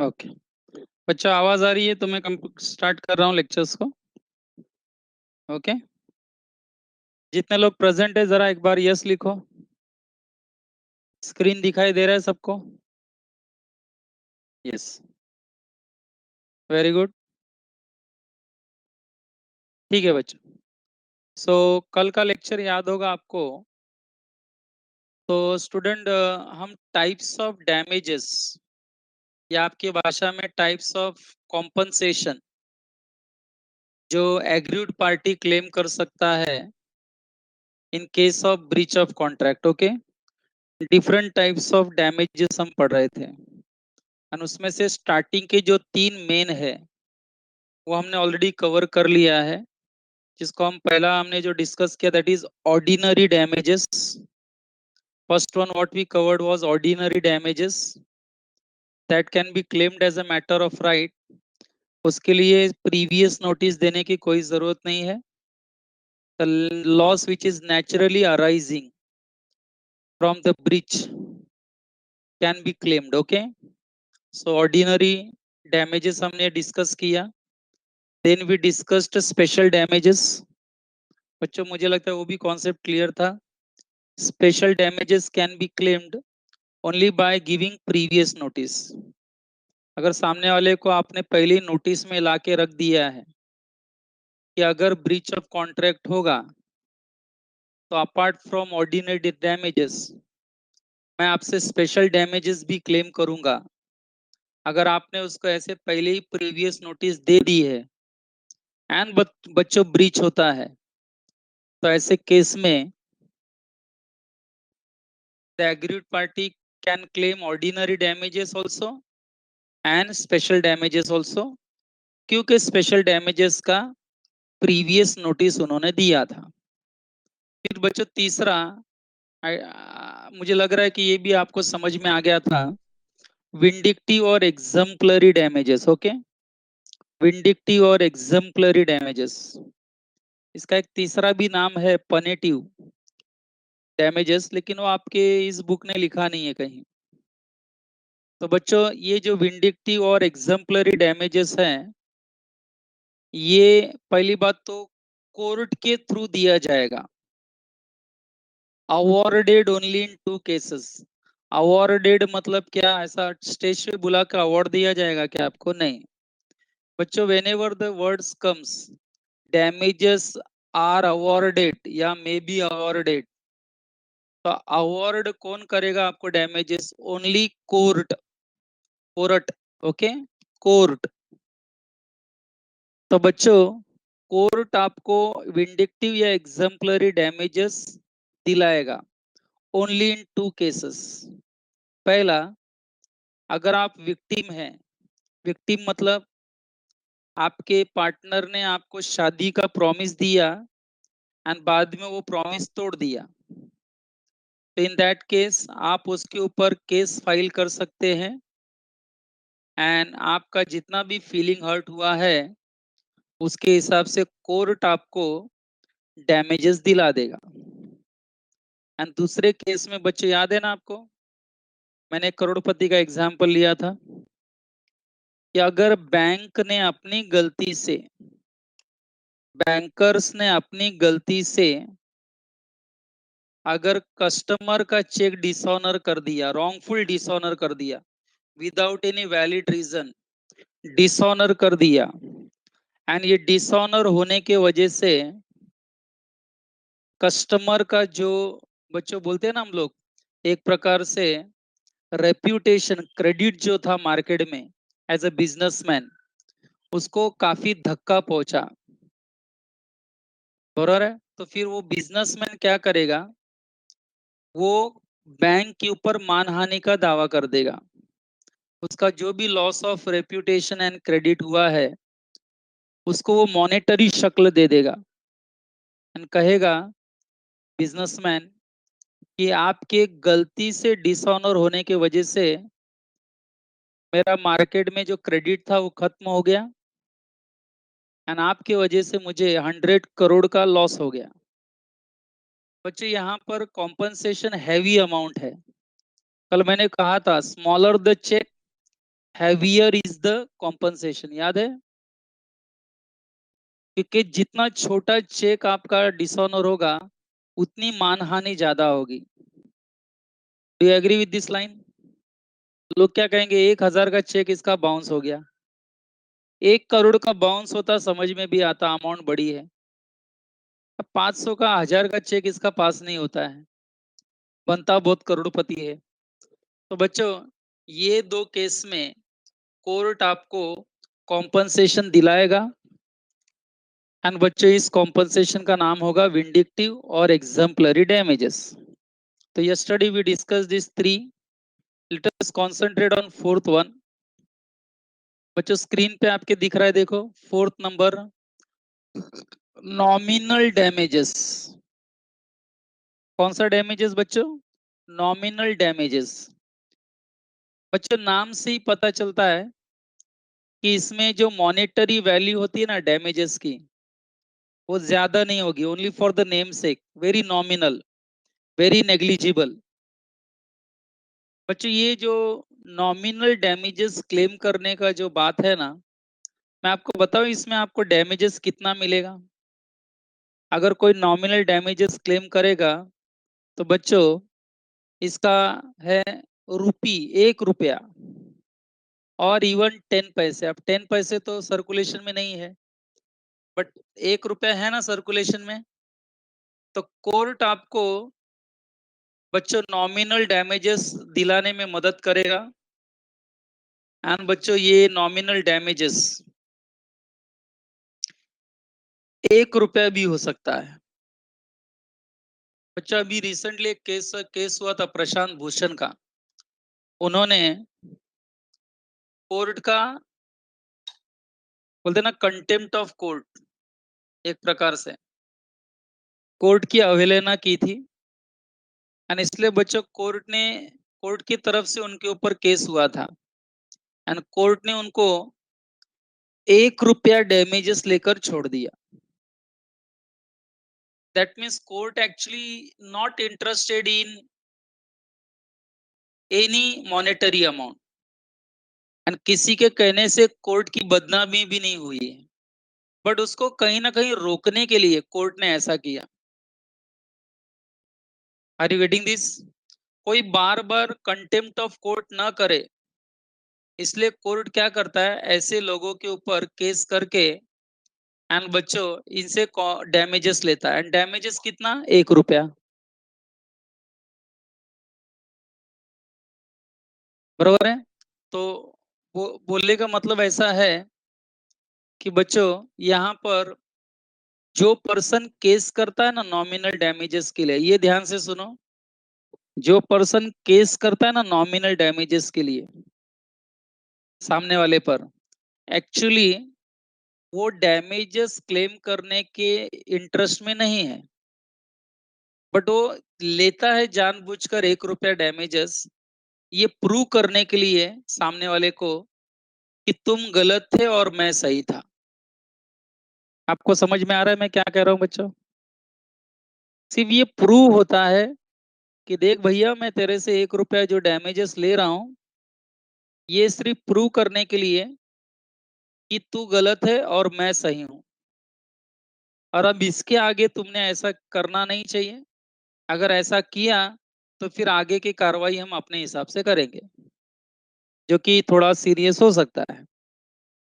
Okay बच्चा, आवाज आ रही है तो मैं स्टार्ट कर रहा हूँ लेक्चर्स को। ओके, जितने लोग प्रेजेंट है जरा एक बार यस लिखो। स्क्रीन दिखाई दे रहा है सबको? Yes, very good. ठीक है बच्चों, सो कल का लेक्चर याद होगा आपको। तो स्टूडेंट, हम टाइप्स ऑफ डैमेजेस या आपकी भाषा में टाइप्स ऑफ कॉम्पनसेशन जो एग्रीड पार्टी क्लेम कर सकता है in case of breach of contract. Okay, different types of damages हम पढ़ रहे थे, और उसमें से स्टार्टिंग के जो तीन मेन है वो हमने ऑलरेडी कवर कर लिया है। जिसको हम पहला हमने जो डिस्कस किया, that is ordinary damages. First one what we covered was ordinary damages that can be claimed as a matter of right. उसके लिए प्रीवियस नोटिस देने की कोई जरूरत नहीं है। The loss which is naturally arising from the breach can be claimed. Okay, so ordinary damages हमने discuss किया। Then we discussed special damages. बच्चों, मुझे लगता है वो भी कॉन्सेप्ट क्लियर था। Special damages can be claimed only by giving previous notice. अगर सामने वाले को आपने पहले ही नोटिस में ला के रख दिया है कि अगर ब्रीच ऑफ कॉन्ट्रैक्ट होगा तो अपार्ट फ्रॉम ऑर्डिनरी डैमेजेस मैं आपसे स्पेशल डैमेजेस भी क्लेम करूंगा। अगर आपने उसको ऐसे पहले ही प्रीवियस नोटिस दे दी है एंड बच्चों ब्रीच होता है, तो ऐसे केस में the aggrieved party can claim ordinary damages also and special damages also, क्योंकि स्पेशल डैमेजेस का प्रीवियस नोटिस उन्होंने दिया था। फिर बच्चों तीसरा, मुझे लग रहा है कि ये भी आपको समझ में आ गया था, विंडिक्टिव और एग्जम्पलरी डैमेजेस। ओके, विंडिक्टिव और एग्जम्पलरी डैमेजेस, इसका एक तीसरा भी नाम है पनेटिव डैमेजेस, लेकिन वो आपके इस बुक ने लिखा नहीं है कहीं। तो बच्चों, ये जो विंडिक्टिव और एग्जम्पलरी डैमेजेस हैं, ये पहली बात तो कोर्ट के थ्रू दिया जाएगा। Awarded only in two cases. Awarded मतलब क्या, ऐसा स्टेज पे बुला कर अवार्ड दिया जाएगा क्या आपको? नहीं बच्चों, whenever the words comes damages are awarded या मे बी अवॉर्डेड, तो अवार्ड कौन करेगा आपको damages? Only court. Court, okay, court. तो बच्चों, कोर्ट आपको विंडिक्टिव या एग्जाम्पलरी डैमेजेस दिलाएगा ओनली इन टू केसेस। पहला, अगर आप विक्टिम हैं, विक्टिम मतलब आपके पार्टनर ने आपको शादी का प्रॉमिस दिया एंड बाद में वो प्रॉमिस तोड़ दिया, तो इन दैट केस आप उसके ऊपर केस फाइल कर सकते हैं एंड आपका जितना भी फीलिंग हर्ट हुआ है उसके हिसाब से कोर्ट आपको डैमेजेस दिला देगा। एंड दूसरे केस में बच्चे याद है ना आपको, मैंने करोड़पति का एग्जाम्पल लिया था कि अगर बैंक ने अपनी गलती से, बैंकर्स ने अपनी गलती से अगर कस्टमर का चेक डिसऑनर कर दिया, रॉन्गफुल डिसऑनर कर दिया, without any valid reason dishonour कर दिया, एंड ये डिसऑनर होने के वजह से कस्टमर का जो, बच्चों बोलते हैं ना हम लोग, एक प्रकार से रेप्यूटेशन, क्रेडिट जो था मार्केट में एज अ बिजनेसमैन, उसको काफी धक्का पहुंचा। बराबर है? तो फिर वो बिजनेसमैन क्या करेगा, वो बैंक के ऊपर मानहानि का दावा कर देगा। उसका जो भी loss of reputation and credit हुआ है उसको वो मॉनेटरी शक्ल दे देगा एंड कहेगा बिजनेसमैन कि आपके गलती से डिसऑनर होने की वजह से मेरा मार्केट में जो क्रेडिट था वो खत्म हो गया एंड आपकी वजह से मुझे 100 करोड़ का लॉस हो गया। बच्चों, यहाँ पर कॉम्पनसेशन हैवी अमाउंट है। कल मैंने कहा था, smaller the cheque heavier is the compensation, याद है? क्योंकि जितना छोटा चेक आपका डिसऑनर होगा उतनी मानहानि ज्यादा होगी। Do you agree with this line? लोग क्या कहेंगे, 1,000 का चेक इसका बाउंस हो गया। 1 करोड़ का बाउंस होता समझ में भी आता, अमाउंट बड़ी है। अब 500 का, 1,000 का चेक इसका पास नहीं होता है, बनता बहुत करोड़पति है। तो बच्चों, ये दो केस में कोर्ट आपको कॉम्पनसेशन दिलाएगा। एंड बच्चों, इस कॉम्पनसेशन का नाम होगा विंडिक्टिव और एग्जाम्पलरी डैमेजेस। तो yesterday we discussed these three. Let us concentrate on fourth one. बच्चों, स्क्रीन पे आपके दिख रहा है, देखो, फोर्थ नंबर, नॉमिनल डैमेजेस। कौन सा डैमेजेस बच्चों? Nominal damages. बच्चों, नाम से ही पता चलता है कि इसमें जो मॉनेटरी वैल्यू होती है ना डैमेजेस की, वो ज्यादा नहीं होगी, only for the name sec, very nominal, very negligible. बच्चों, ये जो नॉमिनल डैमेजेस क्लेम करने का जो बात है ना, मैं आपको बताऊं इसमें आपको डैमेजेस कितना मिलेगा। अगर कोई नॉमिनल डैमेजेस क्लेम करेगा तो बच्चों इसका है रुपी, 1 रुपया, और इवन 10 पैसे। अब 10 पैसे तो सर्कुलेशन में नहीं है, बट 1 रुपया है ना सर्कुलेशन में। तो कोर्ट आपको बच्चों नॉमिनल डैमेजेस दिलाने में मदद करेगा। एंड बच्चों, ये नॉमिनल डैमेजेस 1 रुपया भी हो सकता है। बच्चों, अभी रिसेंटली एक केस हुआ था प्रशांत भूषण का। उन्होंने कोर्ट का, बोलते ना, कंटेम्प्ट ऑफ कोर्ट, एक प्रकार से कोर्ट की अवहेलना की थी। एंड इसलिए बच्चों कोर्ट की तरफ से उनके ऊपर केस हुआ था। एंड कोर्ट ने उनको 1 रुपया डैमेजेस लेकर छोड़ दिया। That means court actually not interested in any monetary amount. And किसी के कहने से कोर्ट की बदनामी भी नहीं हुई है, बट उसको कहीं ना कहीं रोकने के लिए कोर्ट ने ऐसा किया। Are you getting this? कोई बार बार कंटेम्प्ट ऑफ कोर्ट ना करे, इसलिए कोर्ट क्या करता है, ऐसे लोगों के ऊपर केस करके एंड बच्चों इनसे डैमेजेस लेता है। एंड डैमेजेस कितना? 1 रुपया। बरोबर है? तो बोलने का मतलब ऐसा है कि बच्चों, यहाँ पर जो पर्सन केस करता है ना नॉमिनल डैमेजेस के लिए, ये ध्यान से सुनो, जो पर्सन केस करता है ना नॉमिनल डैमेजेस के लिए सामने वाले पर, एक्चुअली वो डैमेजेस क्लेम करने के इंटरेस्ट में नहीं है, बट वो लेता है जानबूझकर 1 रुपया डैमेजेस, ये प्रूव करने के लिए सामने वाले को कि तुम गलत थे और मैं सही था। आपको समझ में आ रहा है मैं क्या कह रहा हूँ बच्चों? सिर्फ ये प्रूव होता है कि देख भैया, मैं तेरे से 1 रुपया जो डैमेजेस ले रहा हूँ, ये सिर्फ प्रूव करने के लिए कि तू गलत है और मैं सही हूँ। और अब इसके आगे तुमने ऐसा करना नहीं चाहिए। अगर ऐसा किया तो फिर आगे की कार्रवाई हम अपने हिसाब से करेंगे, जो कि थोड़ा सीरियस हो सकता है।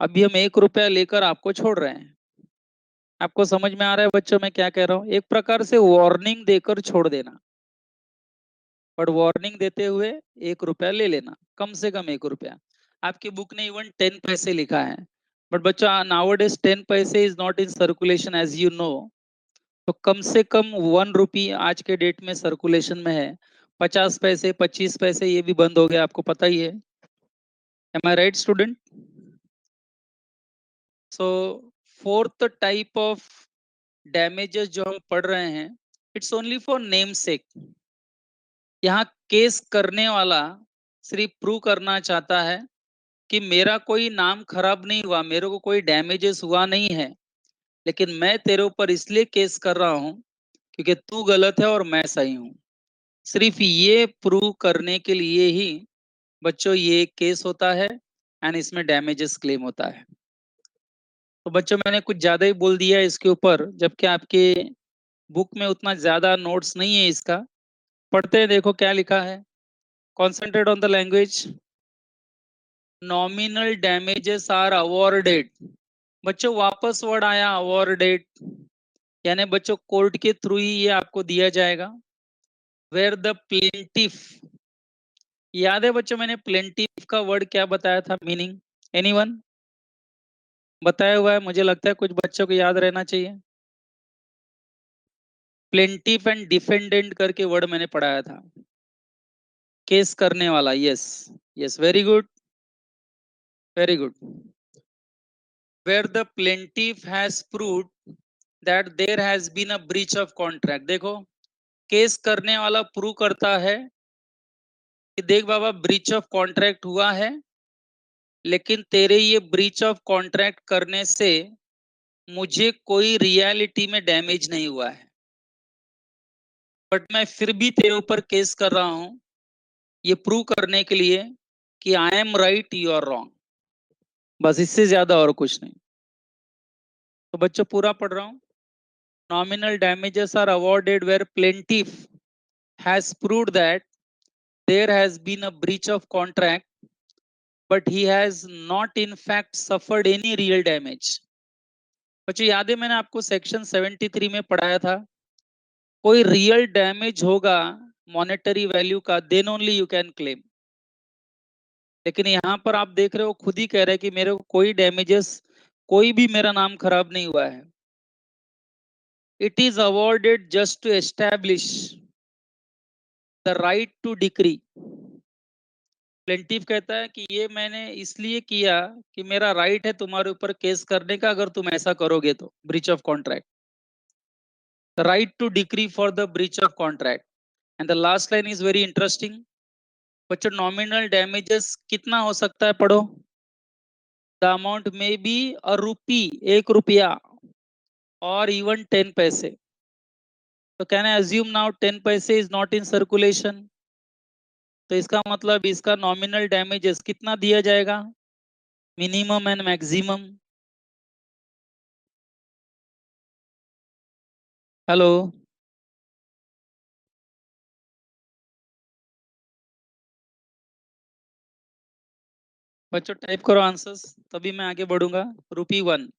अभी हम 1 रुपया लेकर आपको छोड़ रहे हैं। आपको समझ में आ रहा है बच्चों मैं क्या कह रहा हूँ? एक प्रकार से वार्निंग देकर छोड़ देना, बट वार्निंग देते हुए 1 रुपया ले लेना, कम से कम 1 रुपया। आपकी बुक ने इवन 10 पैसे लिखा है, बट बच्चा now days 10 paise is not in circulation as you know. तो कम से कम 1 रुपी आज के डेट में सर्कुलेशन में है। 50 पैसे, 25 पैसे, ये भी बंद हो गया, आपको पता ही है। Am I right student? So fourth type of damages जो हम पढ़ रहे हैं, it's only for name sake. यहाँ केस करने वाला सिर्फ प्रूव करना चाहता है कि मेरा कोई नाम खराब नहीं हुआ, मेरे को कोई डैमेजेस हुआ नहीं है, लेकिन मैं तेरे ऊपर इसलिए केस कर रहा हूँ क्योंकि तू गलत है और मैं सही हूँ। सिर्फ ये प्रूव करने के लिए ही बच्चों ये केस होता है। एंड इसमें डैमेजेस क्लेम होता है। तो बच्चों मैंने कुछ ज्यादा ही बोल दिया है इसके ऊपर, जबकि आपके बुक में उतना ज्यादा नोट्स नहीं है इसका। पढ़ते हैं, देखो क्या लिखा है। Concentrate on the language. Nominal damages are awarded. बच्चों वापस वर्ड आया अवॉर्डेड, यानी बच्चों कोर्ट के थ्रू ही ये आपको दिया जाएगा। वेयर द प्लेंटिफ, याद है बच्चों मैंने प्लेंटिफ का वर्ड क्या बताया था मीनिंग? एनीवन बताया हुआ है? मुझे लगता है कुछ बच्चों को याद रहना चाहिए। प्लेंटिफ एंड डिफेंडेंट करके वर्ड मैंने पढ़ाया था। केस करने वाला, yes. Yes, very good, very good. Where the plaintiff has proved that there has been a breach of contract. देखो, केस करने वाला प्रूव करता है कि देख बाबा ब्रीच ऑफ कॉन्ट्रैक्ट हुआ है, लेकिन तेरे ये ब्रीच ऑफ कॉन्ट्रैक्ट करने से मुझे कोई रियलिटी में डैमेज नहीं हुआ है, बट मैं फिर भी तेरे ऊपर केस कर रहा हूं ये प्रूव करने के लिए कि I am right you are wrong. बस इससे ज्यादा और कुछ नहीं। तो बच्चों पूरा पढ़ रहा हूं। Nominal damages are awarded where plaintiff has proved that there has been a breach of contract but he has not in fact suffered any real damage. बच्चों याद है मैंने आपको सेक्शन 73 में पढ़ाया था, कोई रियल डैमेज होगा मॉनेटरी वैल्यू का, then only you can claim. लेकिन यहाँ पर आप देख रहे हो खुद ही कह रहे हैं कि मेरे को कोई डैमेजेस, कोई भी मेरा नाम खराब नहीं हुआ है। It is awarded just to establish the right to decree. Plaintiff कहता है कि ये मैंने इसलिए किया कि मेरा राइट है तुम्हारे ऊपर केस करने का, अगर तुम ऐसा करोगे तो breach of contract, the right to decree for the breach of contract. And the last line is very interesting. बच्चों नॉमिनल डैमेजेस कितना हो सकता है, पढ़ो। The amount may be a rupee, 1 रुपया, और इवन 10 पैसे। तो can I assume now 10 paise is not in circulation. तो इसका मतलब इसका नॉमिनल डैमेजेस कितना दिया जाएगा, मिनिमम एंड मैक्सिमम? हेलो बच्चों, टाइप करो आंसर्स, तभी मैं आगे बढ़ूंगा। ₹1।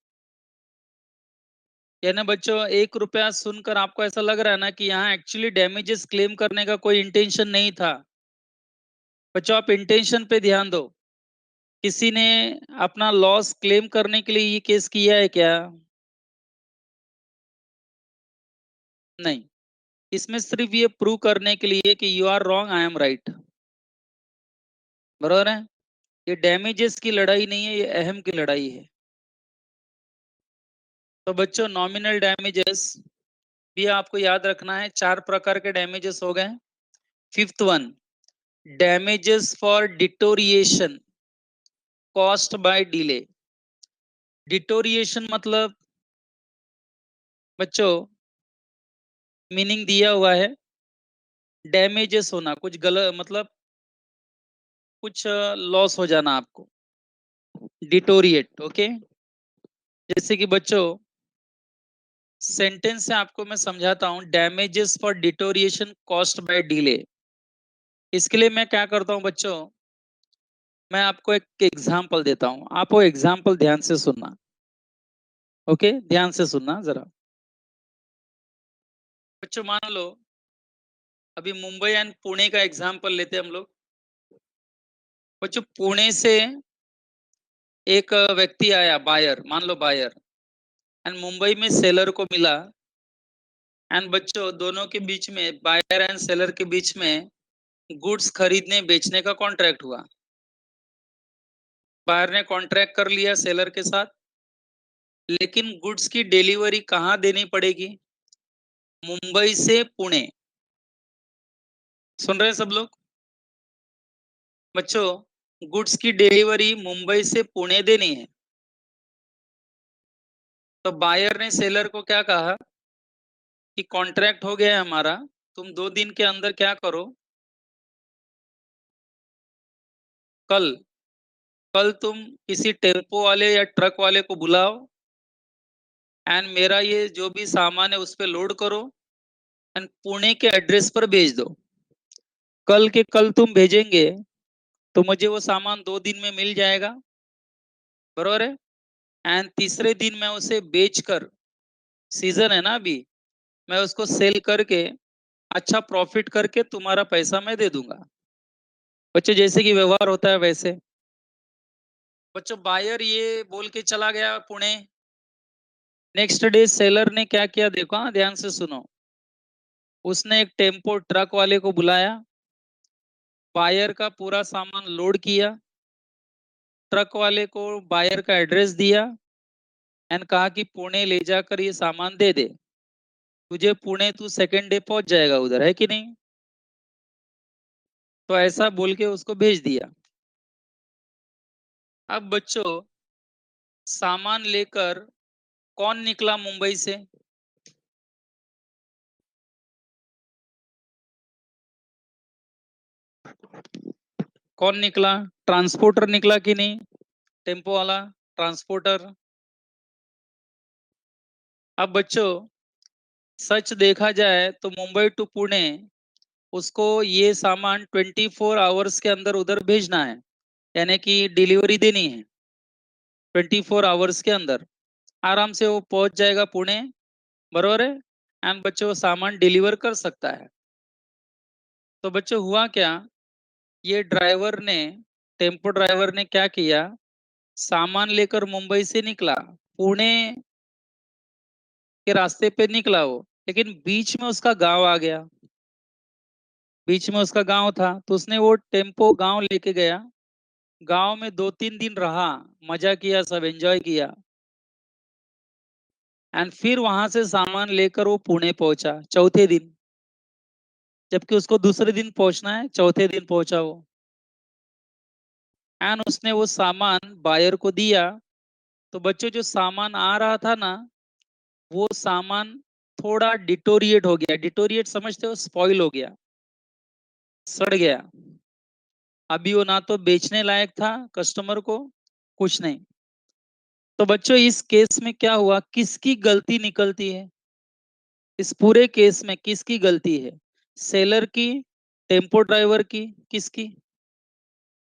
यानी बच्चों 1 रुपया सुनकर आपको ऐसा लग रहा है ना कि यहाँ एक्चुअली डैमेजेस क्लेम करने का कोई इंटेंशन नहीं था। बच्चों आप इंटेंशन पे ध्यान दो। किसी ने अपना लॉस क्लेम करने के लिए ये केस किया है क्या? नहीं। इसमें सिर्फ ये प्रूव करने के लिए कि you are wrong I am right. बरोबर है? ये डैमेजेस की लड़ाई नहीं है, ये अहम की लड़ाई है। तो बच्चों नॉमिनल डैमेजेस भी आपको याद रखना है, 4 प्रकार के डैमेजेस हो गए। Fifth one, damages for deterioration cost by delay. Deterioration मतलब बच्चों मीनिंग दिया हुआ है, डैमेजेस होना, कुछ गलत मतलब कुछ लॉस हो जाना आपको, डिटोरिएट। ओके, जैसे कि बच्चों सेंटेंस से आपको मैं समझाता हूं, damages for deterioration cost by delay. इसके लिए मैं क्या करता हूं बच्चों, मैं आपको एक एग्जाम्पल देता हूं, आप वो एग्जाम्पल ध्यान से सुनना। ओके, ध्यान से सुनना जरा। बच्चों मान लो अभी मुंबई एंड पुणे का एग्जाम्पल लेते हैं हम लोग। बच्चों पुणे से एक व्यक्ति आया, बायर, मान लो बायर, एंड मुंबई में सेलर को मिला। एंड बच्चों दोनों के बीच में, बायर एंड सेलर के बीच में गुड्स खरीदने बेचने का कॉन्ट्रैक्ट हुआ। बायर ने कॉन्ट्रैक्ट कर लिया सेलर के साथ, लेकिन गुड्स की डिलीवरी कहाँ देनी पड़ेगी? मुंबई से पुणे। सुन रहे हैं सब लोग? बच्चों गुड्स की डिलीवरी मुंबई से पुणे देनी है। तो बायर ने सेलर को क्या कहा कि कॉन्ट्रैक्ट हो गया है हमारा, तुम 2 दिन के अंदर क्या करो, कल कल तुम किसी टेम्पो वाले या ट्रक वाले को बुलाओ एंड मेरा ये जो भी सामान है उस पे लोड करो एंड पुणे के एड्रेस पर भेज दो। कल के कल तुम भेजेंगे तो मुझे वो सामान 2 दिन में मिल जाएगा, बरोबर है। एंड तीसरे दिन मैं उसे बेचकर, सीजन है ना अभी, मैं उसको सेल करके अच्छा प्रॉफिट करके तुम्हारा पैसा मैं दे दूंगा। बच्चों जैसे कि व्यवहार होता है वैसे। बच्चों बायर ये बोल के चला गया पुणे। नेक्स्ट डे सेलर ने क्या किया देखो, हाँ ध्यान से सुनो। उसने एक टेम्पो ट्रक वाले को बुलाया, बायर का पूरा सामान लोड किया, ट्रक वाले को बायर का एड्रेस दिया एंड कहा कि पुणे ले जाकर ये सामान दे दे। तुझे पुणे तू सेकेंड डे पहुंच जाएगा उधर, है कि नहीं। तो ऐसा बोल के उसको भेज दिया। अब बच्चों सामान लेकर कौन निकला मुंबई से? कौन निकला? ट्रांसपोर्टर निकला कि नहीं? टेम्पो वाला, ट्रांसपोर्टर। अब बच्चों सच देखा जाए तो मुंबई टू पुणे उसको ये सामान 24 आवर्स के अंदर उधर भेजना है, यानी कि डिलीवरी देनी है 24 आवर्स के अंदर। आराम से वो पहुंच जाएगा पुणे, बरोबर है। एंड बच्चों वो सामान डिलीवर कर सकता है। तो बच्चों हुआ क्या, ये ड्राइवर ने, टेम्पो ड्राइवर ने क्या किया, सामान लेकर मुंबई से निकला, पुणे के रास्ते पे निकला वो, लेकिन बीच में उसका गांव आ गया। बीच में उसका गांव था तो उसने वो टेम्पो गांव लेके गया। गांव में 2-3 दिन रहा, मजा किया, सब एंजॉय किया। एंड फिर वहां से सामान लेकर वो पुणे पहुंचा चौथे दिन, जबकि उसको दूसरे दिन पहुंचना है, चौथे दिन पहुंचा वो। एंड उसने वो सामान बायर को दिया। तो बच्चों जो सामान आ रहा था ना, वो सामान थोड़ा डिटोरिएट हो गया। डिटोरिएट समझते हो, स्पॉइल हो गया, सड़ गया। अभी वो ना तो बेचने लायक था कस्टमर को, कुछ नहीं। तो बच्चों इस केस में क्या हुआ, किसकी गलती निकलती है? इस पूरे केस में किसकी गलती है? सेलर की, टेम्पो ड्राइवर की, किसकी?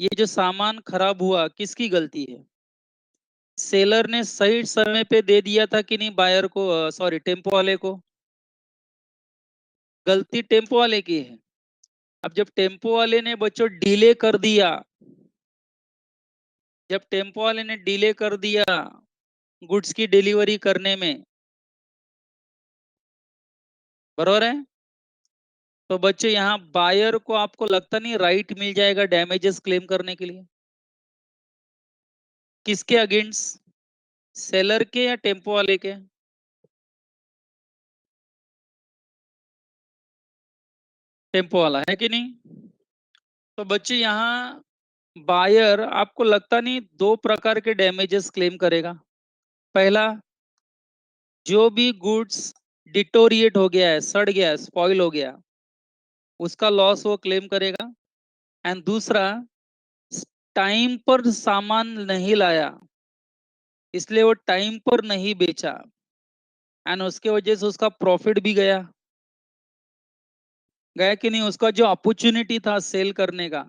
ये जो सामान खराब हुआ किसकी गलती है? सेलर ने सही समय पे दे दिया था कि नहीं बायर को, सॉरी टेम्पो वाले को? गलती टेम्पो वाले की है। अब जब टेम्पो वाले ने बच्चों डिले कर दिया, जब टेम्पो वाले ने डिले कर दिया गुड्स की डिलीवरी करने में, बरोबर है। तो बच्चे यहाँ बायर को आपको लगता नहीं राइट मिल जाएगा डैमेजेस क्लेम करने के लिए? किसके अगेंस्ट? सेलर के या टेम्पो वाले के? टेम्पो वाला, है कि नहीं। तो बच्चे यहाँ बायर आपको लगता नहीं 2 प्रकार के डैमेजेस क्लेम करेगा। पहला, जो भी गुड्स डिटोरिएट हो गया है, सड़ गया है, स्पॉइल हो गया, उसका लॉस वो क्लेम करेगा। एंड दूसरा, टाइम पर सामान नहीं लाया, इसलिए वो टाइम पर नहीं बेचा एंड उसके वजह से उसका प्रॉफिट भी गया। गया कि नहीं? उसका जो अपॉर्चुनिटी था सेल करने का,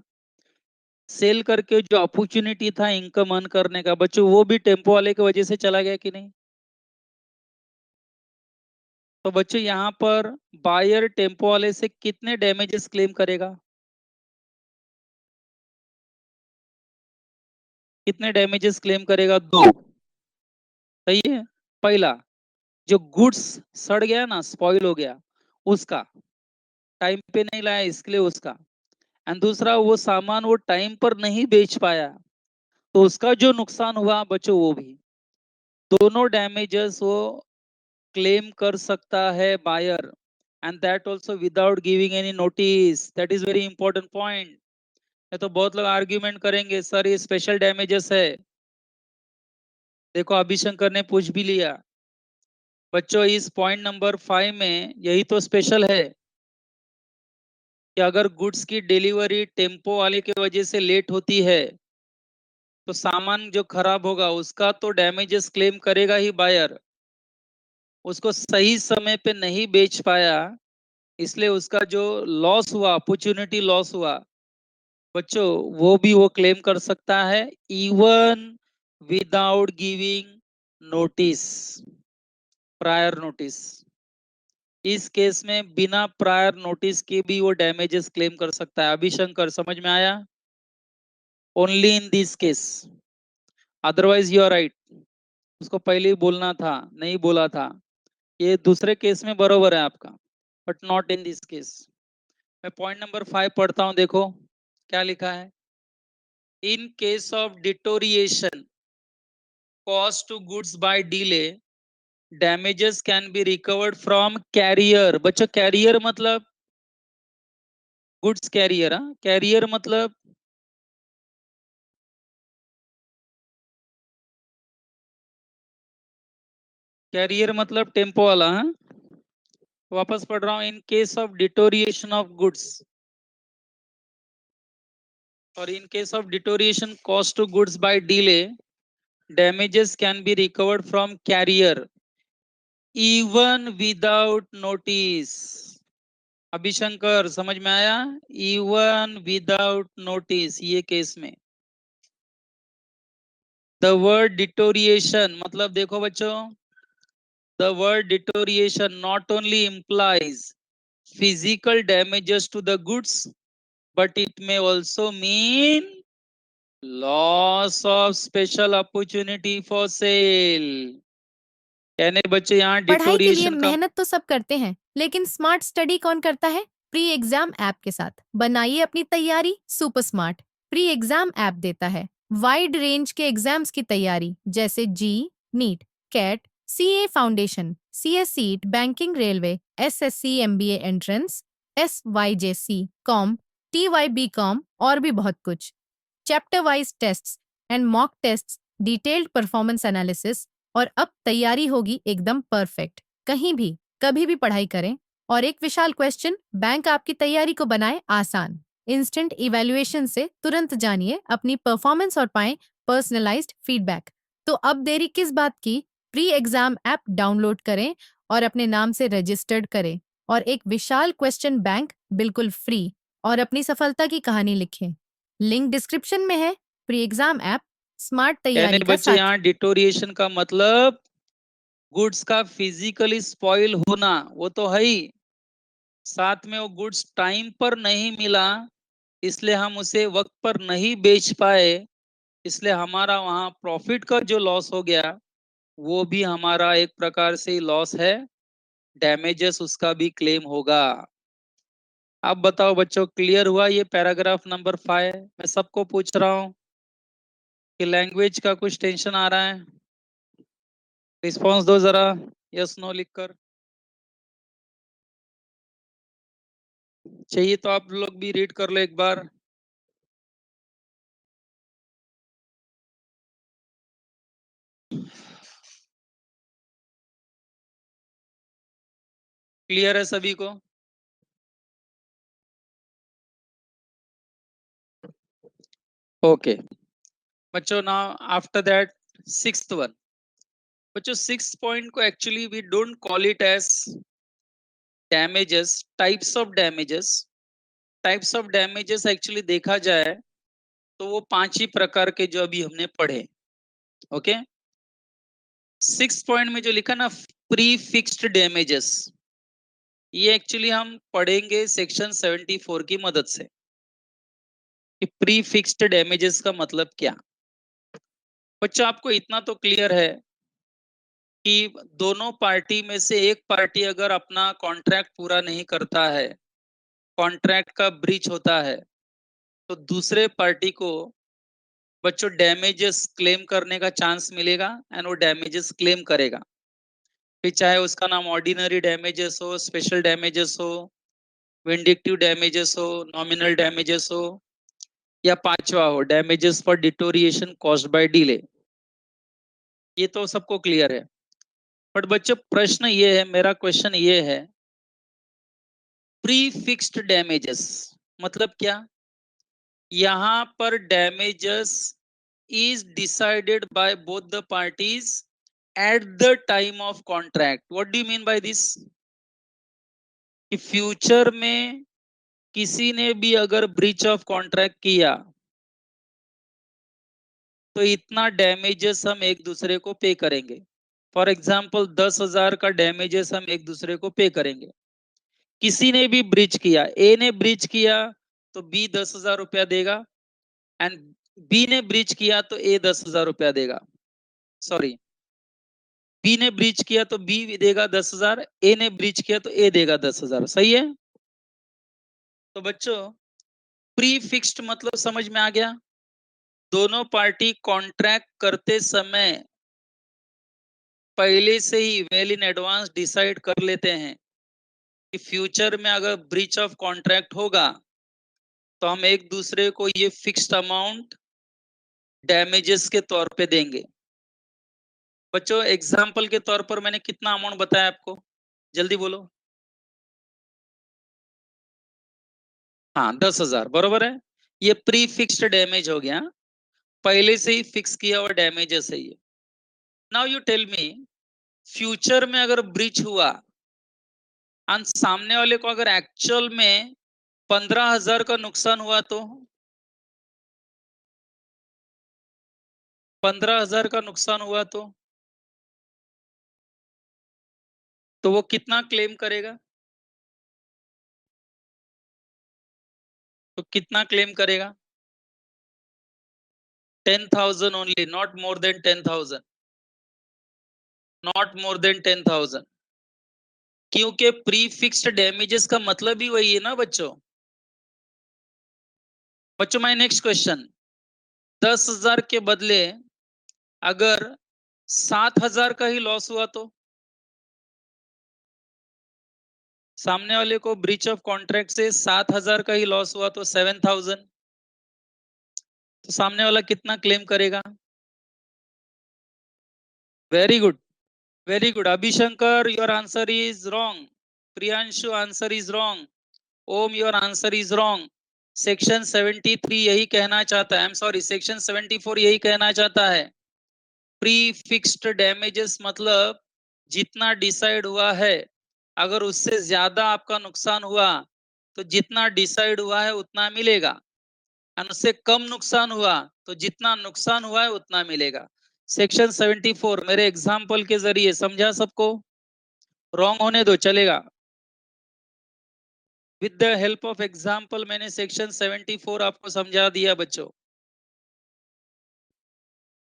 सेल करके जो अपॉर्चुनिटी था इनकम अर्न करने का, बच्चों वो भी टेम्पो वाले की वजह से चला गया कि नहीं। तो बच्चों यहाँ पर बायर टेम्पो वाले से कितने डैमेजेस क्लेम करेगा? कितने डैमेजेस क्लेम करेगा? 2। सही है। पहला, जो गुड्स सड़ गया ना, स्पॉइल हो गया, उसका, टाइम पे नहीं लाया इसके लिए उसका। एंड दूसरा, वो सामान वो टाइम पर नहीं बेच पाया तो उसका जो नुकसान हुआ बच्चों, वो भी। दोनों डैमेजेस वो क्लेम कर सकता है buyer, and that also without giving any notice. That is very important point. तो बहुत लोग आर्ग्यूमेंट करेंगे सर ये स्पेशल डैमेजेस है। देखो अभी शंकर ने पूछ भी लिया। बच्चों इस पॉइंट नंबर 5 में यही तो स्पेशल है कि अगर गुड्स की डिलीवरी टेम्पो वाले की वजह से लेट होती है तो सामान जो खराब होगा उसका तो डैमेजेस क्लेम करेगा ही बायर। उसको सही समय पे नहीं बेच पाया, इसलिए उसका जो लॉस हुआ, अपॉर्चुनिटी लॉस हुआ बच्चों, वो भी वो क्लेम कर सकता है, even without giving notice, prior notice. इस केस में बिना प्रायर नोटिस के भी वो डैमेजेस क्लेम कर सकता है। अभिशंकर, समझ में आया? Only in this case, otherwise you are right. उसको पहले ही बोलना था, नहीं बोला था। ये दूसरे केस में बरोबर है आपका, but not in this case. मैं पॉइंट नंबर 5 पढ़ता हूं, देखो क्या लिखा है। In case of deterioration cost to goods by delay, damages can be recovered from carrier. बच्चों कैरियर मतलब गुड्स कैरियर, हाँ कैरियर मतलब कैरियर मतलब टेम्पो वाला, हाँ। वापस पढ़ रहा हूँ, in case of deterioration of goods और in case of deterioration cost to goods by delay, damages can be recovered from carrier even without notice। अभिशंकर, समझ में आया? even without notice, ये केस में the word deterioration मतलब देखो बच्चों, the word deterioration not only implies physical damages to the goods, but it may also mean loss of special opportunity for sale। यानी बच्चे यहाँ पढ़ाई के लिए डिटोरिएशन का मेहनत तो सब करते हैं, लेकिन स्मार्ट स्टडी कौन करता है? प्री एग्जाम ऐप के साथ बनाइए अपनी तैयारी super smart. Pre exam app देता है वाइड रेंज के एग्जाम्स की तैयारी, जैसे JEE, NEET, CAT, CA foundation, CSEET, banking, railway, SSC, MBA entrance, SYJC, com, TYBCom और भी बहुत कुछ। Chapter wise tests and mock tests, detailed performance analysis, और अब तैयारी होगी एकदम परफेक्ट। कहीं भी कभी भी पढ़ाई करें। और एक विशाल क्वेश्चन बैंक आपकी तैयारी को बनाए आसान। इंस्टेंट इवैल्यूएशन से तुरंत जानिए अपनी परफॉर्मेंस और पाएं पर्सनलाइज्ड फीडबैक। तो अब देरी किस बात की? प्री एग्जाम ऐप डाउनलोड करें और अपने नाम से रजिस्टर्ड करें और एक विशाल क्वेश्चन बैंक बिल्कुल फ्री और अपनी सफलता की कहानी लिखें। लिंक डिस्क्रिप्शन में है। प्री एग्जाम ऐप, स्मार्ट यानी तैयारी का बच्चे साथी। यहाँ डिटोरिएशन का मतलब गुड्स का फिजिकली स्पॉइल होना, वो तो है ही, साथ में वो गुड्स टाइम पर नहीं मिला, इसलिए हम उसे वक्त पर नहीं बेच पाए, इसलिए हमारा वहां प्रॉफिट का जो लॉस हो गया वो भी हमारा एक प्रकार से लॉस है, डैमेजेस उसका भी क्लेम होगा। अब बताओ बच्चों, क्लियर हुआ ये पैराग्राफ नंबर 5? मैं सबको पूछ रहा हूँ कि लैंग्वेज का कुछ टेंशन आ रहा है? रिस्पॉन्स दो जरा, यस नो लिखकर। चाहिए तो आप लोग भी रीड कर लो एक बार। क्लियर है सभी को? ओके बच्चों, now after that sixth one. बच्चों सिक्स पॉइंट को actually we don't call it as damages, types of damages. Types of damages actually देखा जाए तो वो 5 ही प्रकार के जो अभी हमने पढ़े। ओके, सिक्स पॉइंट में जो लिखा ना, प्री फिक्स्ड डैमेजेस, ये एक्चुअली हम पढ़ेंगे सेक्शन 74 की मदद से कि प्री फिक्स्ड डैमेजेस का मतलब क्या। बच्चों आपको इतना तो क्लियर है कि दोनों पार्टी में से एक पार्टी अगर अपना कॉन्ट्रैक्ट पूरा नहीं करता है, कॉन्ट्रैक्ट का ब्रीच होता है, तो दूसरे पार्टी को बच्चों डैमेजेस क्लेम करने का चांस मिलेगा एंड वो डैमेजेस क्लेम करेगा। फिर चाहे उसका नाम ऑर्डिनरी डैमेजेस हो, स्पेशल डैमेजेस हो, विंडिक्टिव डैमेजेस हो, नॉमिनल डैमेजेस हो, या पांचवा हो damages for deterioration caused by delay. ये तो सबको क्लियर है। बट बच्चों प्रश्न ये है, मेरा क्वेश्चन ये है, प्री फिक्स्ड डैमेजेस मतलब क्या? यहां पर damages is decided by both the parties at the time of contract. What do you mean by this? कि फ्यूचर में किसी ने भी अगर ब्रीच ऑफ कॉन्ट्रैक्ट किया तो इतना डैमेजेस हम एक दूसरे को पे करेंगे। फॉर एग्जाम्पल 10,000 का डैमेजेस हम एक दूसरे को पे करेंगे। किसी ने भी ब्रीच किया, ए ने ब्रीच किया तो बी 10,000 रुपया देगा, एंड बी ने ब्रीच किया तो ए 10,000 रुपया देगा। सॉरी, बी ने ब्रीच किया तो बी देगा 10,000, ए ने ब्रीच किया तो ए देगा 10,000। सही है? तो बच्चों, प्री फिक्स्ड मतलब समझ में आ गया? दोनों पार्टी कॉन्ट्रैक्ट करते समय पहले से ही वेल इन एडवांस डिसाइड कर लेते हैं कि फ्यूचर में अगर ब्रीच ऑफ कॉन्ट्रैक्ट होगा तो हम एक दूसरे को ये फिक्स्ड अमाउंट डैमेजेस के तौर पे देंगे। बच्चों, एग्जाम्पल के तौर पर मैंने कितना अमाउंट बताया आपको? जल्दी बोलो। हाँ, 10,000 बरोबर है। ये प्री फिक्स्ड डैमेज हो गया, पहले से ही फिक्स किया हुआ डैमेजेस है ये। Now you tell me, future में अगर ब्रीच हुआ और सामने वाले को अगर एक्चुअल में 15,000 का नुकसान हुआ तो 15,000 का नुकसान हुआ तो वो कितना क्लेम करेगा? तो कितना क्लेम करेगा? 10,000 only, not more than 10,000, not more than 10,000। क्योंकि प्री फिक्स्ड डैमेजेस का मतलब ही वही है ना बच्चों। बच्चों, माय नेक्स्ट क्वेश्चन, 10,000 के बदले अगर 7,000 का ही लॉस हुआ तो सामने वाले को ब्रीच ऑफ कॉन्ट्रैक्ट से 7,000 का ही लॉस हुआ तो 7,000, तो सामने वाला कितना क्लेम करेगा? Very good, very good. Abhishankar, your answer is wrong. Priyanshu, answer is wrong. Om, your answer is wrong. Section 73 यही कहना चाहता है, आई एम सॉरी, सेक्शन 74 यही कहना चाहता है। प्री फिक्स्ड डैमेजेस मतलब जितना डिसाइड हुआ है, अगर उससे ज्यादा आपका नुकसान हुआ तो जितना डिसाइड हुआ है उतना मिलेगा, और उससे कम नुकसान हुआ तो जितना नुकसान हुआ है उतना मिलेगा। सेक्शन 74 मेरे एग्जाम्पल के जरिए समझा सबको? रॉन्ग होने दो, चलेगा। With the help of example मैंने सेक्शन 74 आपको समझा दिया बच्चों।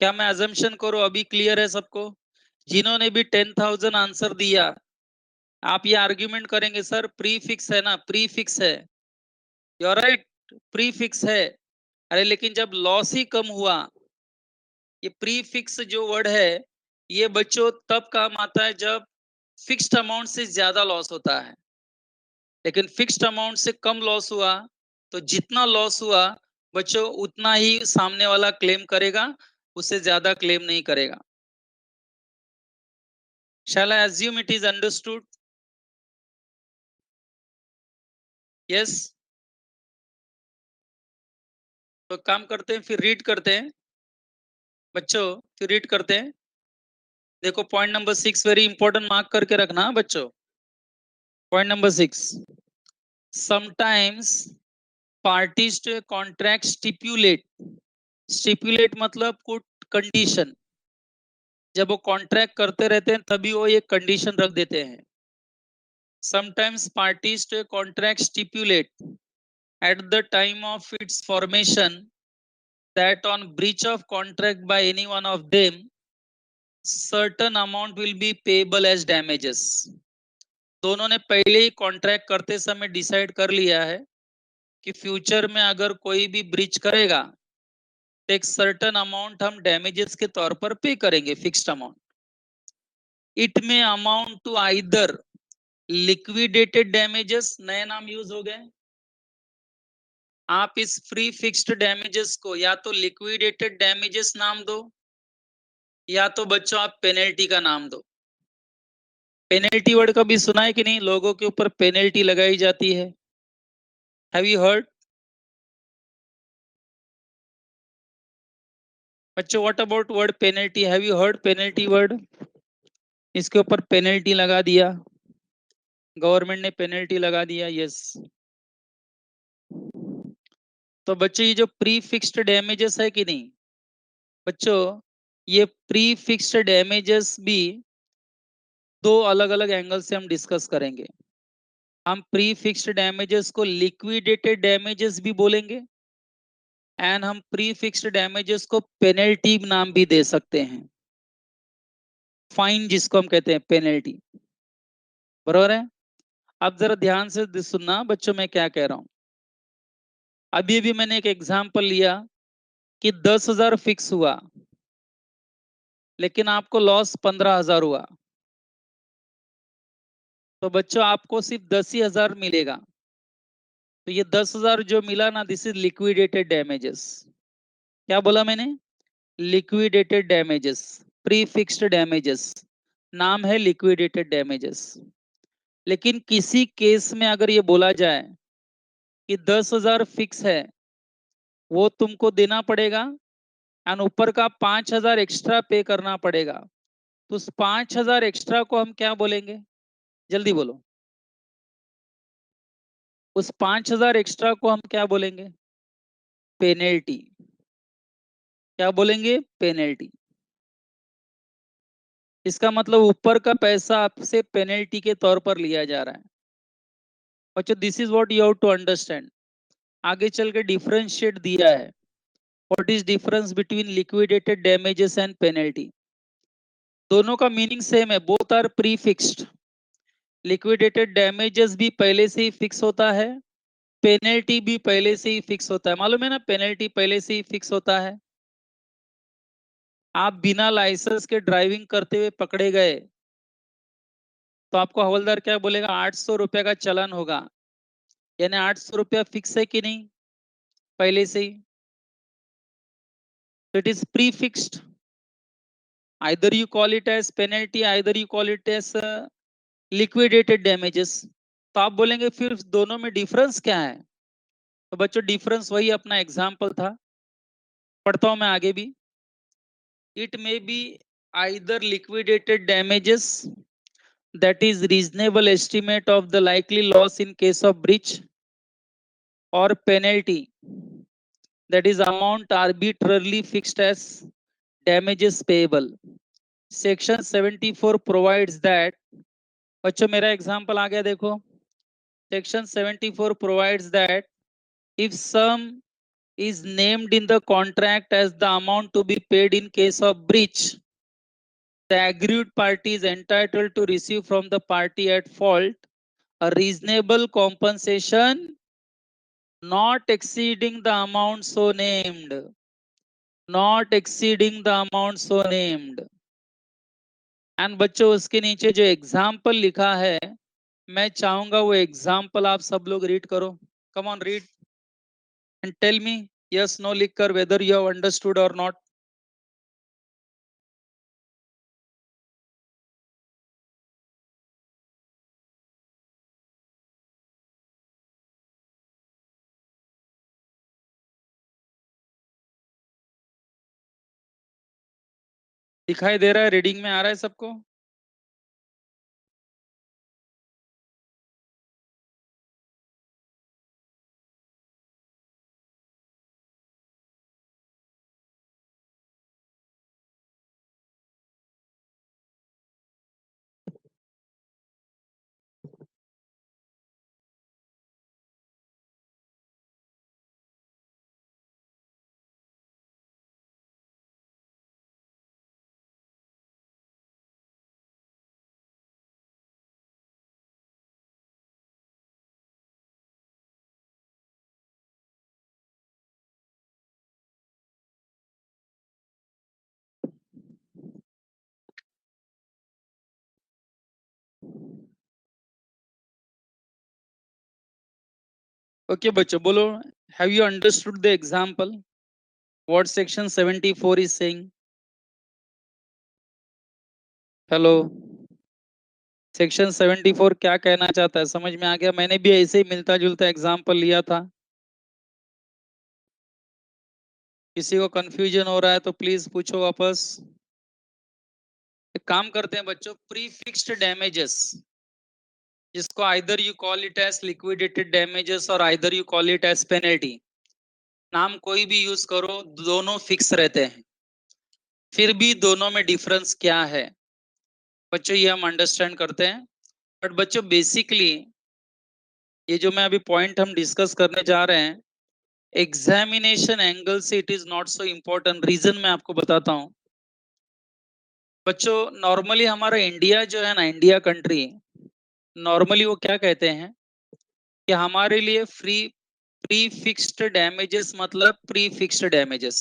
क्या मैं अजम्पशन करूं अभी क्लियर है सबको? जिन्होंने भी 10,000 आंसर दिया, आप ये आर्ग्यूमेंट करेंगे सर प्री फिक्स है ना, प्री फिक्स है। You are right, pre fix है। अरे लेकिन जब लॉस ही कम हुआ, ये प्री फिक्स जो वर्ड है ये बच्चों तब काम आता है जब फिक्स्ड अमाउंट से ज्यादा लॉस होता है। लेकिन फिक्स्ड अमाउंट से कम लॉस हुआ तो जितना लॉस हुआ बच्चों उतना ही सामने वाला क्लेम करेगा, उससे ज्यादा क्लेम नहीं करेगा। Shall I assume it is understood? Yes? तो काम करते हैं, फिर रीड करते हैं बच्चों, फिर रीड करते हैं। देखो point number 6 very important, mark करके रखना बच्चों। Point number 6, sometimes parties to contract stipulate, stipulate मतलब कुछ कंडीशन, जब वो कॉन्ट्रैक्ट करते रहते हैं तभी वो एक कंडीशन रख देते हैं। Sometimes parties to contract stipulate at the time of its formation that on breach of contract by any one of them certain amount will be payable as damages। दोनों ने पहले ही कॉन्ट्रैक्ट करते समय डिसाइड कर लिया है कि फ्यूचर में अगर कोई भी ब्रीच करेगा तो एक सर्टन अमाउंट हम डैमेजेस के तौर पर पे करेंगे, fixed amount. It may amount to either liquidated damages, नए नाम यूज हो गए। आप इस फ्री फिक्स्ड डैमेजेस को या तो लिक्विडेटेड डैमेजेस नाम दो या तो बच्चों आप पेनल्टी का नाम दो। पेनल्टी वर्ड कभी सुना है कि नहीं? लोगों के ऊपर पेनल्टी लगाई जाती है, हैव यू हर्ड? बच्चों what about word penalty, have you heard penalty word? इसके ऊपर पेनल्टी लगा दिया, गवर्नमेंट ने पेनल्टी लगा दिया, यस। तो बच्चों ये जो प्री फिक्स्ड डैमेजेस है कि नहीं बच्चों, ये प्री फिक्स्ड डैमेजेस भी दो अलग अलग एंगल से हम डिस्कस करेंगे। हम प्री फिक्स्ड डैमेजेस को लिक्विडेटेड डैमेजेस भी बोलेंगे, एंड हम प्री फिक्स्ड डैमेजेस को पेनल्टी नाम भी दे सकते हैं, फाइन जिसको हम कहते हैं पेनल्टी, बरोबर है। अब जरा ध्यान से सुनना बच्चों, मैं क्या कह रहा हूं। अभी भी मैंने एक एग्जांपल लिया कि 10,000 फिक्स हुआ, लेकिन आपको लॉस 15,000 हुआ, तो बच्चों आपको सिर्फ 10,000 मिलेगा। तो ये 10,000 जो मिला ना, दिस इज लिक्विडेटेड डैमेजेस। क्या बोला मैंने? Liquidated damages, pre fixed damages, नाम है लिक्विडेटेड डैमेजेस। लेकिन किसी केस में अगर ये बोला जाए कि 10,000 फिक्स है, वो तुमको देना पड़ेगा, और ऊपर का 5,000 एक्स्ट्रा पे करना पड़ेगा, तो उस 5,000 एक्स्ट्रा को हम क्या बोलेंगे? जल्दी बोलो। उस 5,000 एक्स्ट्रा को हम क्या बोलेंगे? पेनल्टी। क्या बोलेंगे? पेनल्टी। इसका मतलब ऊपर का पैसा आपसे पेनल्टी के तौर पर लिया जा रहा है। बच्चों this is what you have to understand. आगे चल के डिफरेंशिएट दिया है, what is difference between liquidated damages and penalty. दोनों का मीनिंग सेम है, both are pre fixed. Liquidated damages भी पहले से ही फिक्स होता है, पेनल्टी भी पहले से ही फिक्स होता है। मालूम है ना, पेनल्टी पहले से ही फिक्स होता है। आप बिना लाइसेंस के ड्राइविंग करते हुए पकड़े गए, तो आपको हवलदार क्या बोलेगा? 800 रुपया का चालान होगा। यानी 800 रुपया फिक्स है कि नहीं पहले से ही? तो it is pre fixed. Either you call it as penalty, either you call it as liquidated damages. तो आप बोलेंगे फिर दोनों में डिफरेंस क्या है? तो बच्चों डिफरेंस वही अपना एग्जाम्पल था, पढ़ता हूं मैं आगे भी। It may be either liquidated damages, that is reasonable estimate of the likely loss in case of breach, or penalty, that is amount arbitrarily fixed as damages payable. Section 74 provides that, बच्चों मेरा example आ गया देखो। Section 74 provides that if sum is named in the contract as the amount to be paid in case of breach, the aggrieved party is entitled to receive from the party at fault a reasonable compensation not exceeding the amount so named, not exceeding the amount so named। And बच्चों उसके नीचे जो example लिखा है, मैं चाहूंगा वो example आप सब लोग रीड करो। Come on read and tell me yes no लिखकर वेदर यू हैव अंडरस्टूड और नॉट। दिखाई दे रहा है? रीडिंग में आ रहा है सबको? ओके बच्चों बोलो, have you understood the example what section 74 is saying? Hello, section 74 क्या कहना चाहता है समझ में आ गया? मैंने भी ऐसे ही मिलता जुलता एग्जाम्पल लिया था। किसी को कंफ्यूजन हो रहा है तो प्लीज पूछो वापस। एक काम करते हैं बच्चों, प्री फिक्स्ड डैमेजेस, जिसको either you call it as liquidated damages और either you call it as penalty, नाम कोई भी यूज करो, दोनों फिक्स रहते हैं। फिर भी दोनों में डिफरेंस क्या है बच्चों, ये हम अंडरस्टैंड करते हैं। बट बच्चों बेसिकली ये जो मैं अभी पॉइंट हम डिस्कस करने जा रहे हैं, एग्जामिनेशन एंगल से it is not so important. Reason मैं आपको बताता हूँ बच्चों। नॉर्मली हमारा इंडिया जो है ना, इंडिया कंट्री, नॉर्मली वो क्या कहते हैं कि हमारे लिए प्री फिक्स्ड डैमेजेस मतलब प्री फिक्स्ड डैमेजेस।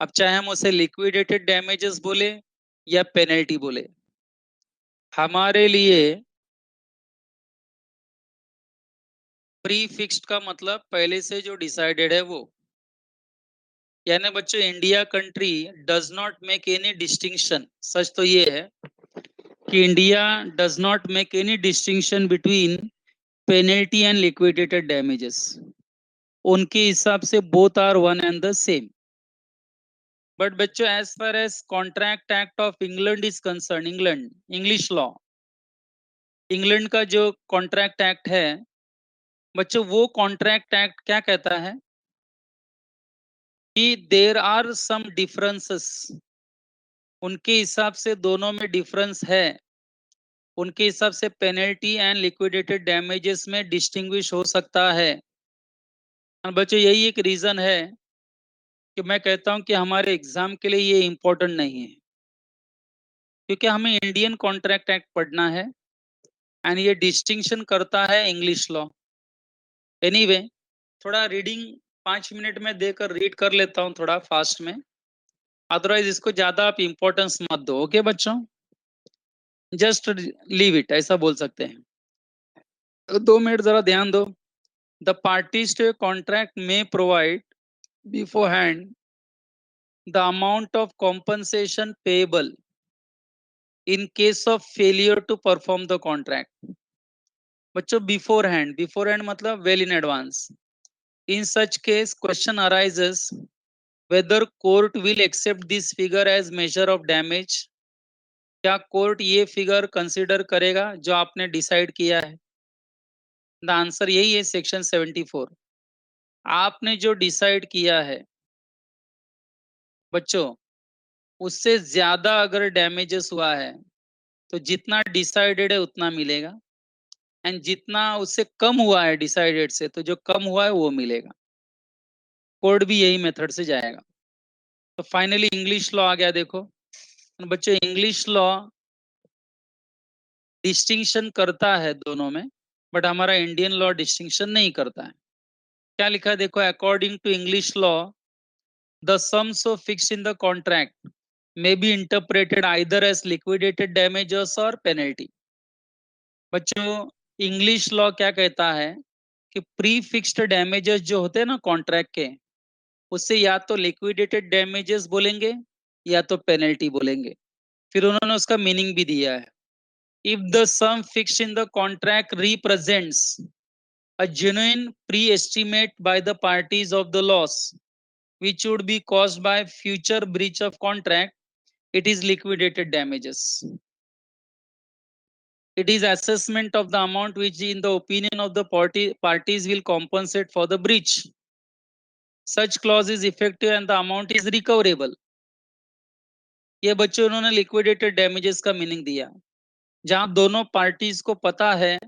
अब चाहे हम उसे लिक्विडेटेड डैमेजेस बोले या पेनल्टी बोले, हमारे लिए प्री फिक्स्ड का मतलब पहले से जो डिसाइडेड है वो। यानी बच्चों India country does not make any distinction. सच तो ये है कि India does not make any distinction between penalty and liquidated damages. उनके हिसाब से both are one and the same. But बच्चों as far as contract act of England is concern, England English law, England का जो contract act है बच्चों, वो contract act क्या कहता है कि देर आर सम डिफरेंसेस। उनके हिसाब से दोनों में डिफरेंस है। उनके हिसाब से पेनल्टी एंड लिक्विडेटेड डैमेजेस में डिस्टिंग्विश हो सकता है। और बच्चों यही एक रीजन है कि मैं कहता हूं कि हमारे एग्जाम के लिए ये इंपॉर्टेंट नहीं है, क्योंकि हमें इंडियन कॉन्ट्रैक्ट एक्ट पढ़ना है एंड ये डिस्टिंक्शन करता है इंग्लिश लॉ। एनीवे, थोड़ा रीडिंग 5 मिनट में देकर रीड कर लेता हूँ थोड़ा फास्ट में। अदरवाइज इसको ज्यादा आप इंपॉर्टेंस मत दो, ओके बच्चों, जस्ट लीव इट, ऐसा बोल सकते हैं। तो 2 मिनट जरा ध्यान दो। The parties to a contract में provide beforehand the amount of compensation payable in case of failure to perform the contract। बच्चों बिफोर हैंड, बिफोर हैंड मतलब well in advance. In such case question arises whether court will accept this figure as measure of damage. क्या court ये figure consider करेगा जो आपने decide किया है? The answer यही है, सेक्शन 74। आपने जो डिसाइड किया है बच्चों, उससे ज्यादा अगर डैमेजेस हुआ है तो जितना डिसाइडेड है उतना मिलेगा, एंड जितना उससे कम हुआ है डिसाइडेड से तो जो कम हुआ है वो मिलेगा। कोड भी यही मेथड से जाएगा। तो फाइनली इंग्लिश लॉ आ गया देखो। बच्चों इंग्लिश लॉ डिस्टिंक्शन करता है दोनों में, बट हमारा इंडियन लॉ डिस्टिंक्शन नहीं करता है। क्या लिखा है देखो, according to English law the sums of fix in the contract may be interpreted either as liquidated damages or penalty। बच्चों इंग्लिश लॉ क्या कहता है कि प्री फिक्स्ड डैमेजेस जो होते हैं ना कॉन्ट्रैक्ट के, उससे या तो लिक्विडेटेड डैमेजेस बोलेंगे या तो पेनल्टी बोलेंगे। फिर उन्होंने उसका मीनिंग भी दिया है। If the sum fixed in the contract represents a genuine pre-estimate by the parties of the loss which would be caused by future breach of contract, it is liquidated damages। It is assessment of the amount which in the opinion of the parties will compensate for the breach। Such clause is effective and the amount is recoverable। ये बच्चों उन्होंने liquidated damages का meaning दिया, जहां दोनों parties को पता है,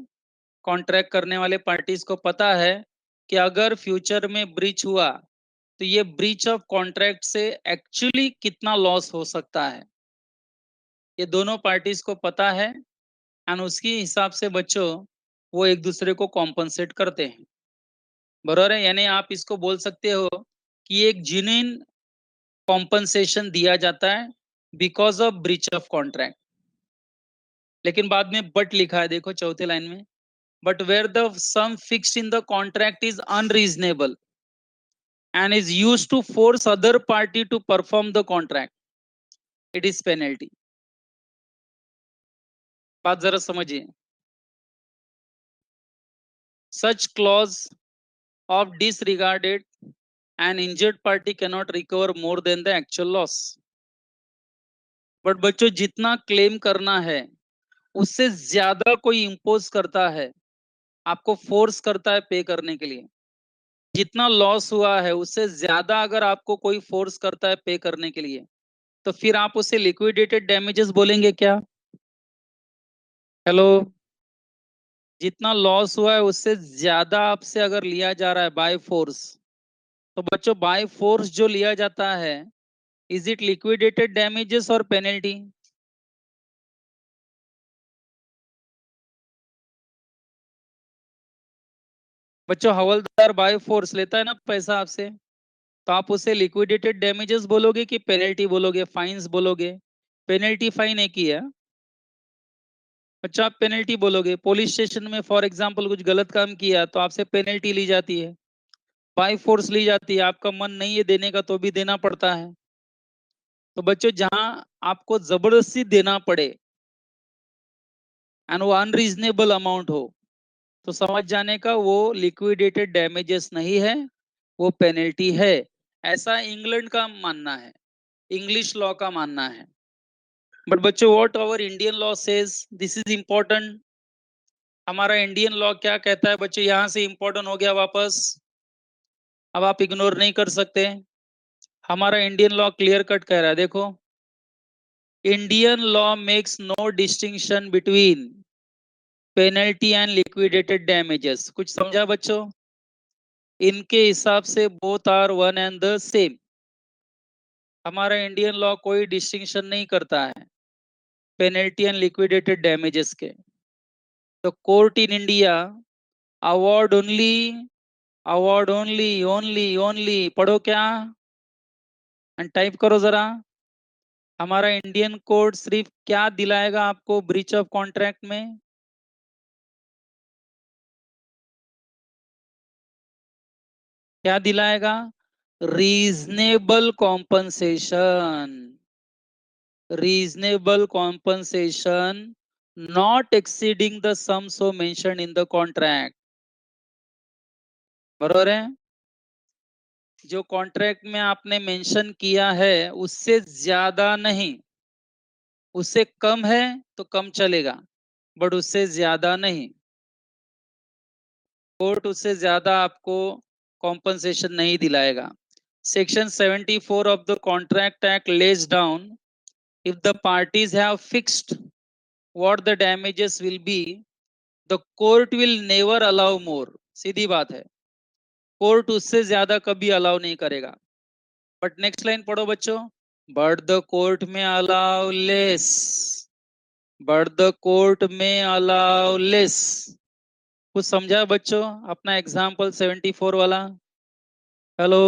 कॉन्ट्रैक्ट करने वाले पार्टीज को पता है कि अगर फ्यूचर में ब्रीच हुआ तो ये ब्रीच ऑफ कॉन्ट्रैक्ट से एक्चुअली कितना लॉस हो सकता है, ये दोनों पार्टीज को पता है। एंड उसके हिसाब से बच्चों वो एक दूसरे को कॉम्पनसेट करते हैं। बरोबर है, यानी आप इसको बोल सकते हो कि एक जेन्युइन कॉम्पनसेशन दिया जाता है because of breach of contract. लेकिन बाद में बट लिखा है देखो चौथे लाइन में, but where the sum fixed in the contract is unreasonable and is used to force other party to perform the contract, it is penalty। बात जरा समझिए। such clause of disregarded An injured party cannot recover more than the actual loss. But बच्चों जितना claim करना है उससे ज्यादा कोई इम्पोज करता है, आपको फोर्स करता है पे करने के लिए, जितना लॉस हुआ है उससे ज्यादा अगर आपको कोई फोर्स करता है पे करने के लिए, तो फिर आप उसे लिक्विडेटेड डैमेजेस बोलेंगे क्या? हेलो। जितना लॉस हुआ है उससे ज्यादा आपसे अगर लिया जा रहा है बाय फोर्स, तो बच्चों बाय फोर्स जो लिया जाता है, इज इट लिक्विडेटेड डैमेजेस और पेनल्टी? बच्चों हवलदार बाय फोर्स लेता है ना पैसा आपसे, तो आप उसे लिक्विडेटेड डैमेजेस बोलोगे कि पेनल्टी बोलोगे, फाइन्स बोलोगे? पेनल्टी फाइन एक ही है। अच्छा आप पेनल्टी बोलोगे। पुलिस स्टेशन में फॉर एग्जांपल कुछ गलत काम किया तो आपसे पेनल्टी ली जाती है, बाय फोर्स ली जाती है, आपका मन नहीं है देने का तो भी देना पड़ता है। तो बच्चों जहां आपको जबरदस्ती देना पड़े एंड वो अनरीजनेबल अमाउंट हो, तो समझ जाने का वो लिक्विडेटेड डैमेजेस नहीं है, वो पेनल्टी है। ऐसा इंग्लैंड का मानना है, इंग्लिश लॉ का मानना है। बट बच्चों what our Indian law says, this is important. हमारा इंडियन लॉ क्या कहता है बच्चों, यहां से इंपॉर्टेंट हो गया वापस, अब आप इग्नोर नहीं कर सकते। हमारा इंडियन लॉ क्लियर कट कह रहा है, देखो, Indian law makes no distinction between penalty and liquidated damages. कुछ समझा बच्चों? इनके हिसाब से both are one and the same. हमारा इंडियन लॉ कोई डिस्टिंक्शन नहीं करता है पेनल्टी एंड लिक्विडेटेड डैमेजेस के। The court in India award only, award only, only only, पढ़ो क्या एंड टाइप करो जरा। हमारा इंडियन कोर्ट सिर्फ क्या दिलाएगा आपको ब्रीच ऑफ कॉन्ट्रैक्ट में? क्या दिलाएगा? Reasonable compensation, reasonable compensation not exceeding the sum so mention in the contract. बरोबर है? जो कॉन्ट्रैक्ट में आपने मेंशन किया है उससे ज्यादा नहीं, उससे कम है तो कम चलेगा, बट उससे ज्यादा नहीं। कोर्ट उससे ज्यादा आपको कॉम्पनसेशन नहीं दिलाएगा। Section 74 of the contract act lays down, if the parties have fixed what the damages will be, the court will never allow more। सीधी बात है, कोर्ट उससे ज्यादा कभी अलाउ नहीं करेगा। बट नेक्स्ट लाइन पढ़ो बच्चों, बट द कोर्ट में allow less, but the court में अलाउ लेस। कुछ समझा बच्चों अपना एग्जाम्पल 74 वाला? हेलो।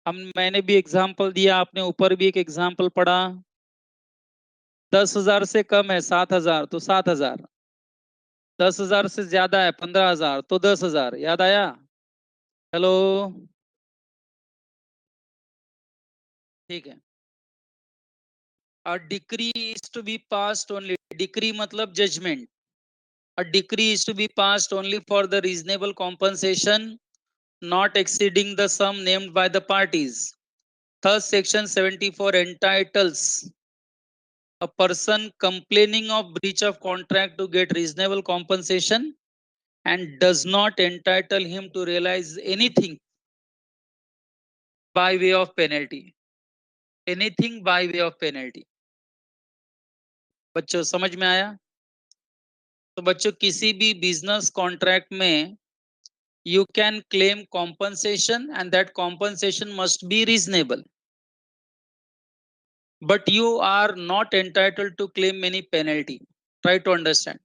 हम मैंने भी एग्जाम्पल दिया, आपने ऊपर भी एक एग्जाम्पल पढ़ा। 10,000 से कम है 7,000 तो 7,000, 10,000 से ज्यादा है 15,000 तो 10,000। याद आया? हेलो। ठीक है। A decree is to be passed only, decree मतलब judgement, a decree is to be passed only for the reasonable compensation not exceeding the sum named by the parties. Thus, Section 74 entitles a person complaining of breach of contract to get reasonable compensation and does not entitle him to realize anything by way of penalty, anything by way of penalty। बच्चों समझ में आया? तो बच्चों किसी भी business contract में you can claim compensation and that compensation must be reasonable, but you are not entitled to claim any penalty। Try to understand।